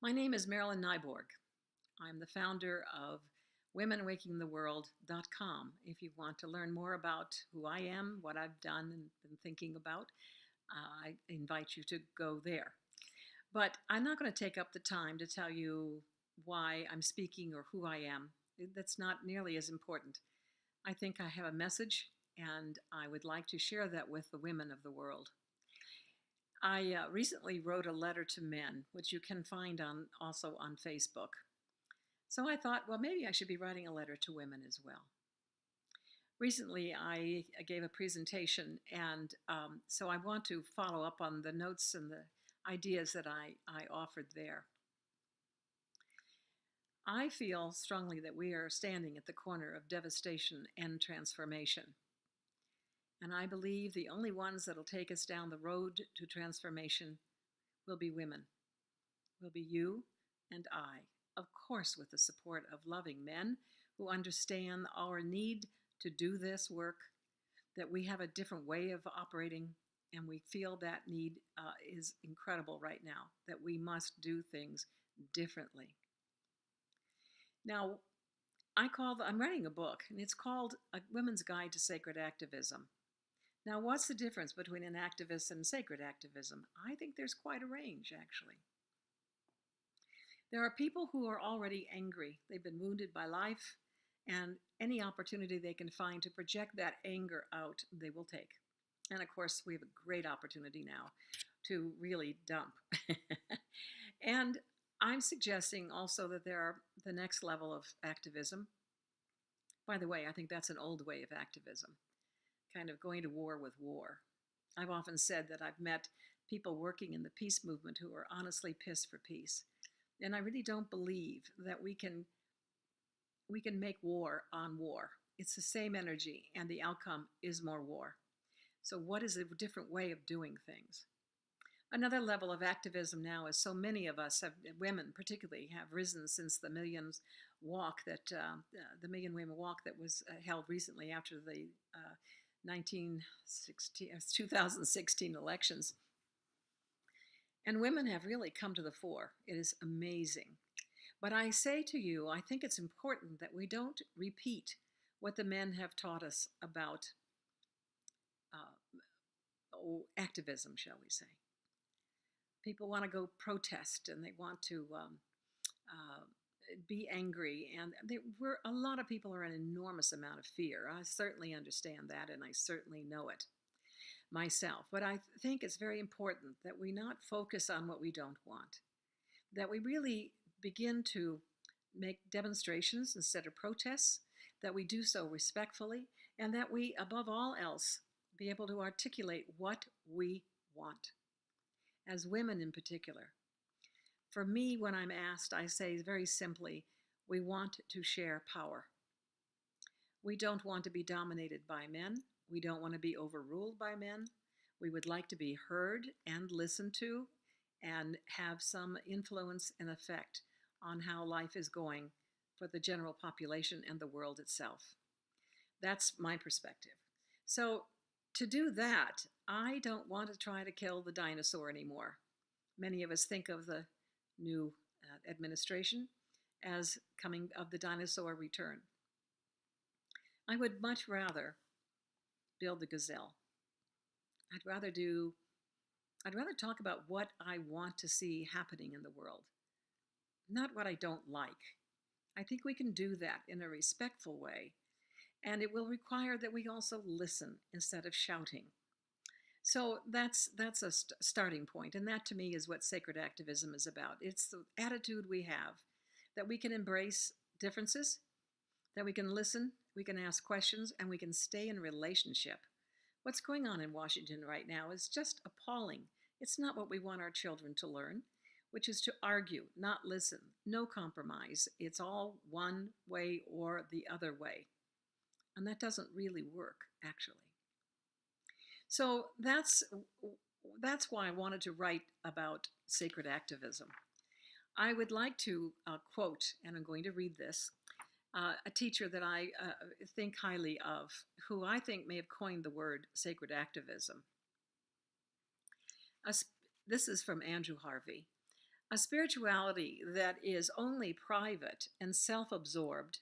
My name is Marilyn Nyborg. I'm the founder of WomenWakingTheWorld.com. If you want to learn more about who I am, what I've done and been thinking about, I invite you to go there. But I'm not going to take up the time to tell you why I'm speaking or who I am. That's not nearly as important. I think I have a message, and I would like to share that with the women of the world. I recently wrote a letter to men, which you can find also on Facebook. So I thought, well, maybe I should be writing a letter to women as well. Recently, I gave a presentation, and so I want to follow up on the notes and the ideas that I offered there. I feel strongly that we are standing at the corner of devastation and transformation. And I believe the only ones that'll take us down the road to transformation will be women, will be you and I, of course, with the support of loving men who understand our need to do this work, that we have a different way of operating, and we feel that need is incredible right now, that we must do things differently. Now, I'm writing a book, and it's called A Women's Guide to Sacred Activism. Now, what's the difference between an activist and sacred activism? I think there's quite a range, actually. There are people who are already angry. They've been wounded by life, and any opportunity they can find to project that anger out, they will take. And of course, we have a great opportunity now to really dump. And I'm suggesting also that there are the next level of activism. By the way, I think that's an old way of activism, kind of going to war with war. I've often said that I've met people working in the peace movement who are honestly pissed for peace. And I really don't believe that we can make war on war. It's the same energy, and the outcome is more war. So what is a different way of doing things? Another level of activism now is so many of us, women particularly, have risen since the Million Women Walk that was held recently after the 2016 elections. And women have really come to the fore. It is amazing. But I say to you, I think it's important that we don't repeat what the men have taught us about activism, shall we say. People want to go protest, and they want to be angry, and a lot of people are in an enormous amount of fear. I certainly understand that, and I certainly know it myself. But I think it's very important that we not focus on what we don't want, that we really begin to make demonstrations instead of protests, that we do so respectfully, and that we, above all else, be able to articulate what we want, as women in particular. For me, when I'm asked, I say very simply, we want to share power. We don't want to be dominated by men. We don't want to be overruled by men. We would like to be heard and listened to and have some influence and effect on how life is going for the general population and the world itself. That's my perspective. So to do that, I don't want to try to kill the dinosaur anymore. Many of us think of the new administration as coming of the dinosaur return. I would much rather build the gazelle. I'd rather talk about what I want to see happening in the world, not what I don't like. I think we can do that in a respectful way, and it will require that we also listen instead of shouting. So that's a starting point, and that to me is what sacred activism is about. It's the attitude we have, that we can embrace differences, that we can listen, we can ask questions, and we can stay in relationship. What's going on in Washington right now is just appalling. It's not what we want our children to learn, which is to argue, not listen, no compromise. It's all one way or the other way. And that doesn't really work, actually. So that's why I wanted to write about sacred activism. I would like to quote, and I'm going to read this, a teacher that I think highly of, who I think may have coined the word sacred activism. This is from Andrew Harvey. A spirituality that is only private and self absorbed,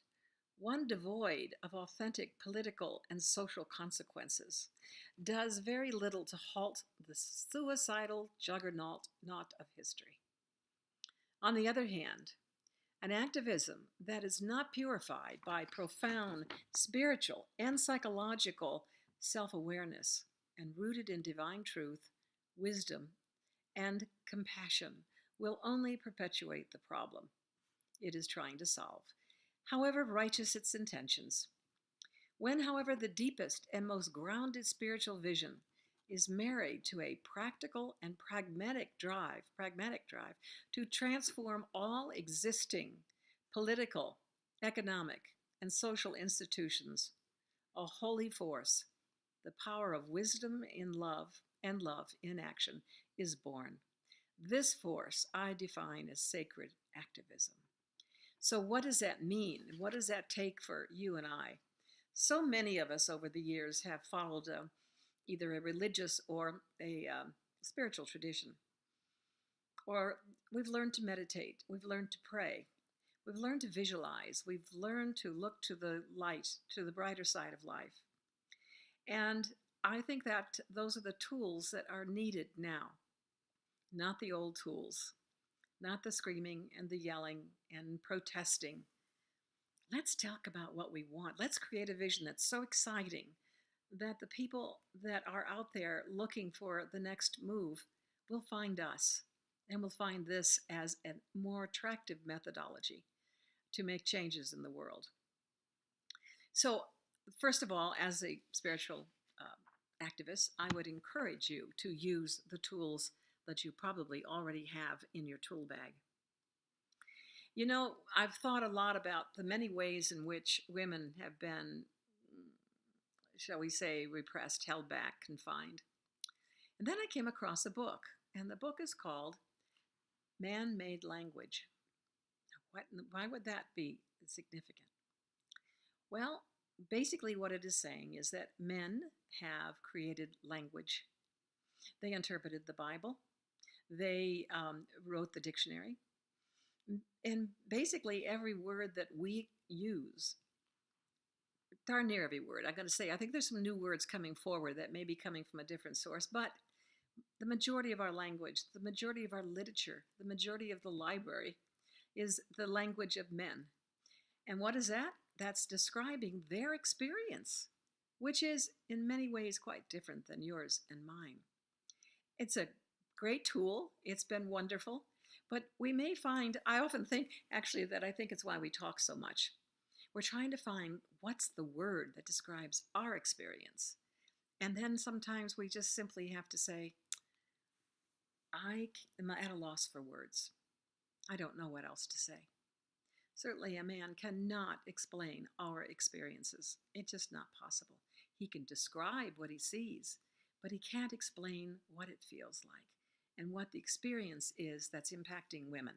one devoid of authentic political and social consequences, does very little to halt the suicidal juggernaut of history. On the other hand, an activism that is not purified by profound spiritual and psychological self awareness and rooted in divine truth, wisdom, and compassion will only perpetuate the problem it is trying to solve, however righteous its intentions. When, however, the deepest and most grounded spiritual vision is married to a practical and pragmatic drive to transform all existing political, economic, and social institutions, a holy force, the power of wisdom in love and love in action, is born. This force I define as sacred activism. So, what does that mean? What does that take for you and I? So many of us over the years have followed either a religious or a spiritual tradition, or we've learned to meditate, we've learned to pray, we've learned to visualize, we've learned to look to the light, to the brighter side of life. And I think that those are the tools that are needed now, not the old tools, not the screaming and the yelling and protesting. Let's talk about what we want. Let's create a vision that's so exciting that the people that are out there looking for the next move will find us and will find this as a more attractive methodology to make changes in the world. So, first of all, as a spiritual activist, I would encourage you to use the tools that you probably already have in your tool bag. You know, I've thought a lot about the many ways in which women have been, shall we say, repressed, held back, confined. And then I came across a book, and the book is called Man Made Language. Why would that be significant? Well, basically, what it is saying is that men have created language. They interpreted the Bible, they wrote the dictionary, and basically every word that we use, darn near every word, I'm going to say, I think there's some new words coming forward that may be coming from a different source, but the majority of our language, the majority of our literature, the majority of the library is the language of men. And what is that? That's describing their experience, which is in many ways quite different than yours and mine. It's a great tool. It's been wonderful. But we may find, I often think actually that I think it's why we talk so much. We're trying to find what's the word that describes our experience. And then sometimes we just simply have to say, I am at a loss for words. I don't know what else to say. Certainly, a man cannot explain our experiences. It's just not possible. He can describe what he sees, but he can't explain what it feels like and what the experience is that's impacting women.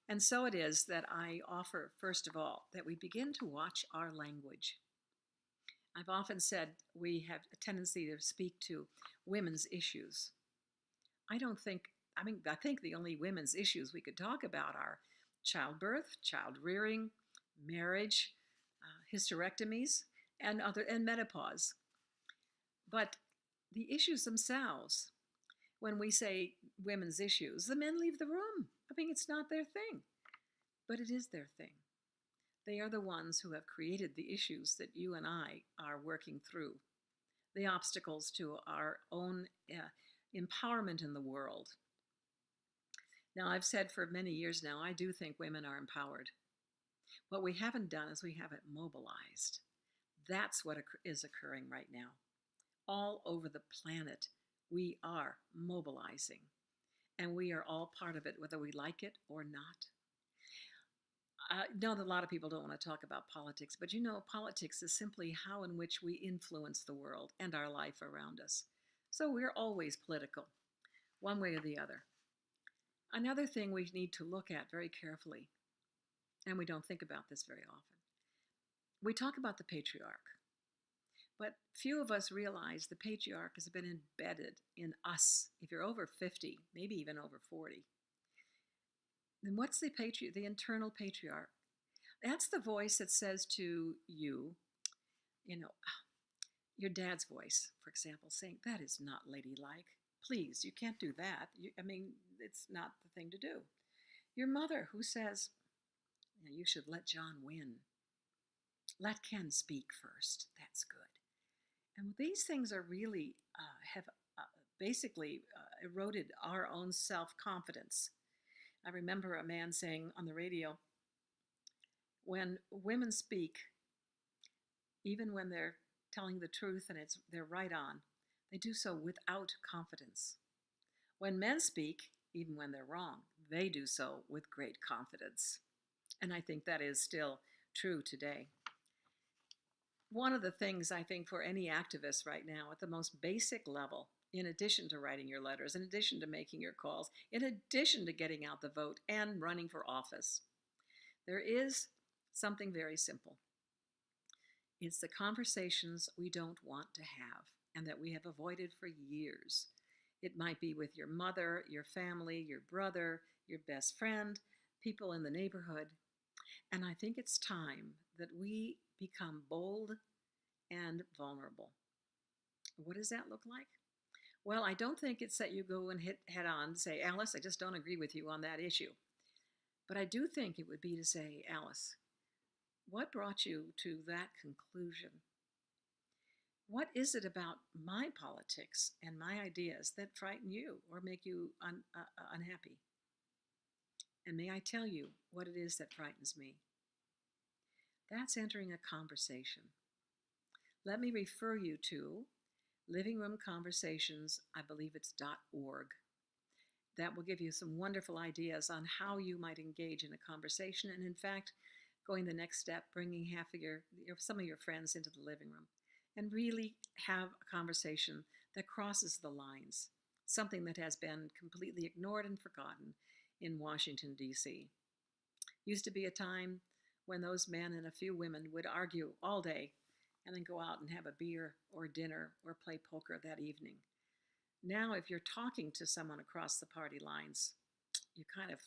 And so it is that I offer, first of all, that we begin to watch our language. I've often said we have a tendency to speak to women's issues. I think the only women's issues we could talk about are childbirth, child rearing, marriage, hysterectomies, and menopause. But the issues themselves, when we say women's issues, the men leave the room. I mean, it's not their thing, but it is their thing. They are the ones who have created the issues that you and I are working through, the obstacles to our own empowerment in the world. Now, I've said for many years now, I do think women are empowered. What we haven't done is we haven't mobilized. That's what is occurring right now. All over the planet, we are mobilizing, and we are all part of it, whether we like it or not. I know that a lot of people don't want to talk about politics, but you know, politics is simply how in which we influence the world and our life around us. So we're always political, one way or the other. Another thing we need to look at very carefully, and we don't think about this very often, we talk about the patriarch, but few of us realize the patriarch has been embedded in us. If you're over 50, maybe even over 40, then what's the internal patriarch? That's the voice that says to you, you know, your dad's voice, for example, saying, "That is not ladylike. Please, you can't do that. I mean, it's not the thing to do." Your mother, who says, "You should let John win. Let Ken speak first. That's good." And these things are really have basically eroded our own self confidence. I remember a man saying on the radio, when women speak, even when they're telling the truth and they're right on, they do so without confidence. When men speak, even when they're wrong, they do so with great confidence. And I think that is still true today. One of the things I think for any activist right now, at the most basic level, in addition to writing your letters, in addition to making your calls, in addition to getting out the vote and running for office, there is something very simple. It's the conversations we don't want to have and that we have avoided for years. It might be with your mother, your family, your brother, your best friend, people in the neighborhood. And I think it's time that we become bold and vulnerable. What does that look like? Well, I don't think it's that you go and hit head on and say, "Alice, I just don't agree with you on that issue." But I do think it would be to say, "Alice, what brought you to that conclusion? What is it about my politics and my ideas that frighten you or make you unhappy? And may I tell you what it is that frightens me?" That's entering a conversation. Let me refer you to Living Room Conversations, I believe it's .org. That will give you some wonderful ideas on how you might engage in a conversation. And in fact, going the next step, bringing some of your friends into the living room and really have a conversation that crosses the lines, something that has been completely ignored and forgotten in Washington, D.C. Used to be a time when those men and a few women would argue all day and then go out and have a beer or dinner or play poker that evening. Now, if you're talking to someone across the party lines, you're kind of,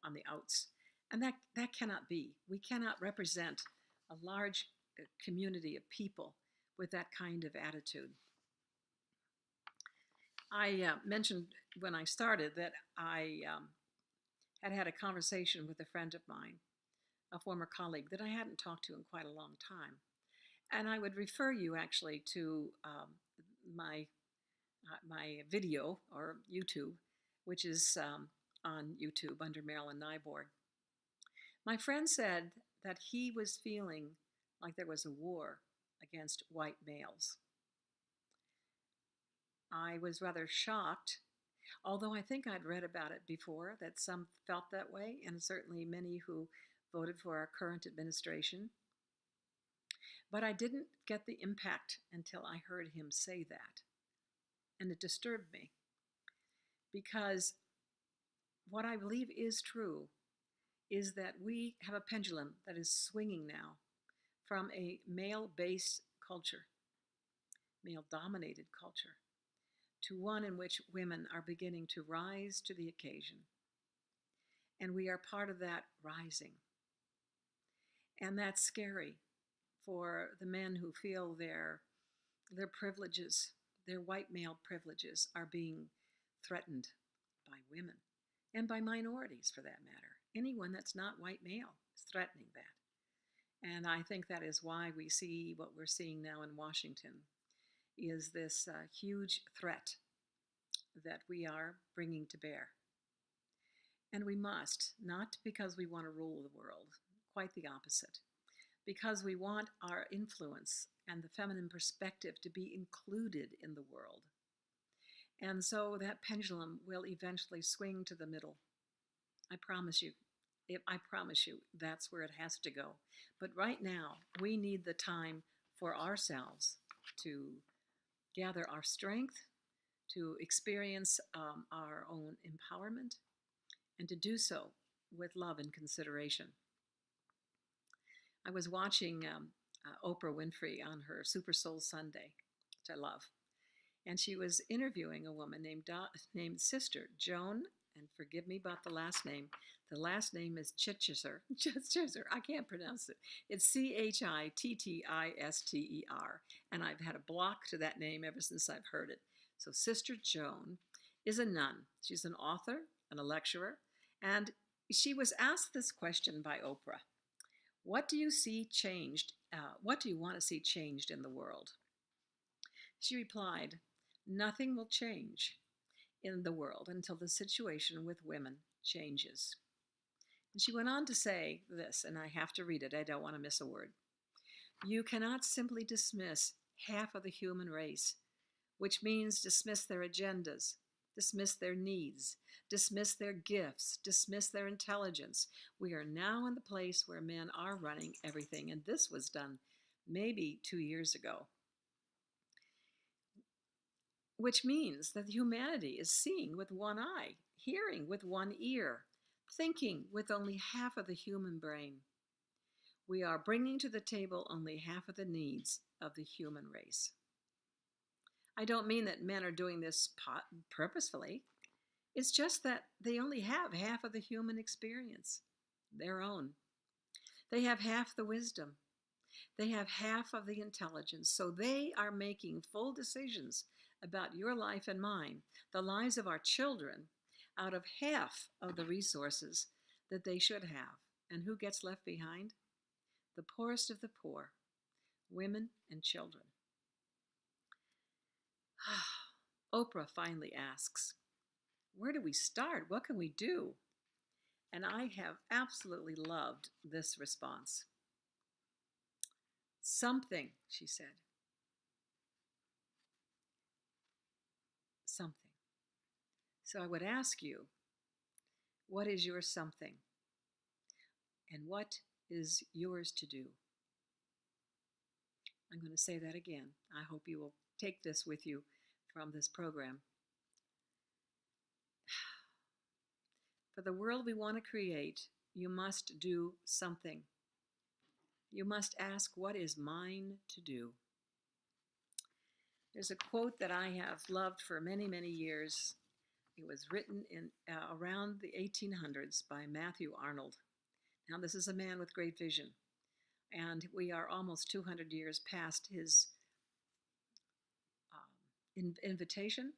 on the outs. And that cannot be. We cannot represent a large community of people with that kind of attitude. I mentioned when I started that I had a conversation with a friend of mine, a former colleague that I hadn't talked to in quite a long time. And I would refer you actually to my video or YouTube, which is on YouTube under Marilyn Nyborg. My friend said that he was feeling like there was a war against white males. I was rather shocked, although I think I'd read about it before, that some felt that way, and certainly many who voted for our current administration. But I didn't get the impact until I heard him say that. And it disturbed me because what I believe is true is that we have a pendulum that is swinging now from a male-based culture, male-dominated culture, to one in which women are beginning to rise to the occasion. And we are part of that rising. And that's scary for the men who feel their privileges, their white male privileges, are being threatened by women and by minorities for that matter. Anyone that's not white male is threatening that. And I think that is why we see what we're seeing now in Washington is this huge threat that we are bringing to bear. And we must, not because we want to rule the world, quite the opposite, because we want our influence and the feminine perspective to be included in the world. And so that pendulum will eventually swing to the middle. I promise you, that's where it has to go. But right now, we need the time for ourselves to gather our strength, to experience our own empowerment, and to do so with love and consideration. I was watching Oprah Winfrey on her Super Soul Sunday, which I love, and she was interviewing a woman named Sister Joan and forgive me about the last name. The last name is Chichester. Chichester. I can't pronounce it. It's Chitttister, and I've had a block to that name ever since I've heard it. So Sister Joan is a nun. She's an author and a lecturer, and she was asked this question by Oprah. What do you see changed? What do you want to see changed in the world? She replied, nothing will change in the world until the situation with women changes. And she went on to say this, and I have to read it, I don't want to miss a word. You cannot simply dismiss half of the human race, which means dismiss their agendas, dismiss their needs, dismiss their gifts, dismiss their intelligence. We are now in the place where men are running everything, and this was done maybe 2 years ago. Which means that humanity is seeing with one eye, hearing with one ear, thinking with only half of the human brain. We are bringing to the table only half of the needs of the human race. I don't mean that men are doing this purposefully. It's just that they only have half of the human experience, their own. They have half the wisdom. They have half of the intelligence. So they are making full decisions about your life and mine, the lives of our children, out of half of the resources that they should have. And who gets left behind? The poorest of the poor, women and children. Oprah finally asks, where do we start? What can we do? And I have absolutely loved this response. Something, she said. Something. So I would ask you, what is your something? And what is yours to do? I'm going to say that again. I hope you will take this with you from this program. For the world we want to create, you must do something. You must ask, what is mine to do? There's a quote that I have loved for many, many years. It was written in around the 1800s by Matthew Arnold. Now, this is a man with great vision, and we are almost 200 years past his invitation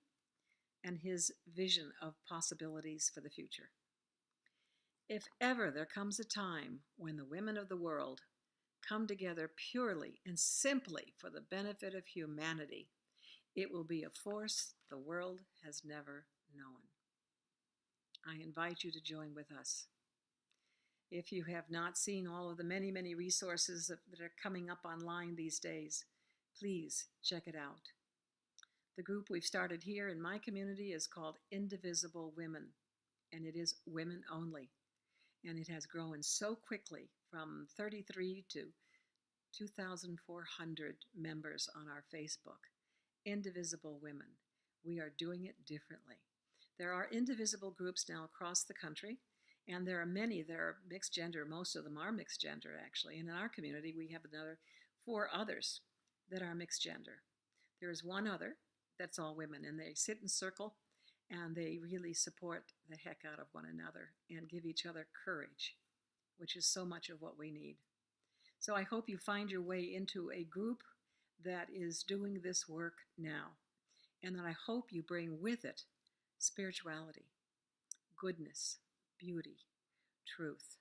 and his vision of possibilities for the future. If ever there comes a time when the women of the world come together purely and simply for the benefit of humanity, it will be a force the world has never known. I invite you to join with us. If you have not seen all of the many, many resources that are coming up online these days, please check it out. The group we've started here in my community is called Indivisible Women, and it is women only. And it has grown so quickly from 33 to 2,400 members on our Facebook. Indivisible Women. We are doing it differently. There are indivisible groups now across the country, and there are many that are mixed gender. Most of them are mixed gender, actually. And in our community, we have another 4 others that are mixed gender. There is one other that's all women, and they sit in circle, and they really support the heck out of one another and give each other courage, which is so much of what we need. So I hope you find your way into a group that is doing this work now, and that I hope you bring with it spirituality, goodness, beauty, truth,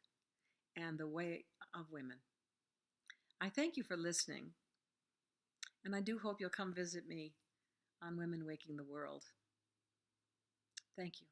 and the way of women. I thank you for listening, and I do hope you'll come visit me on Women Waking the World. Thank you.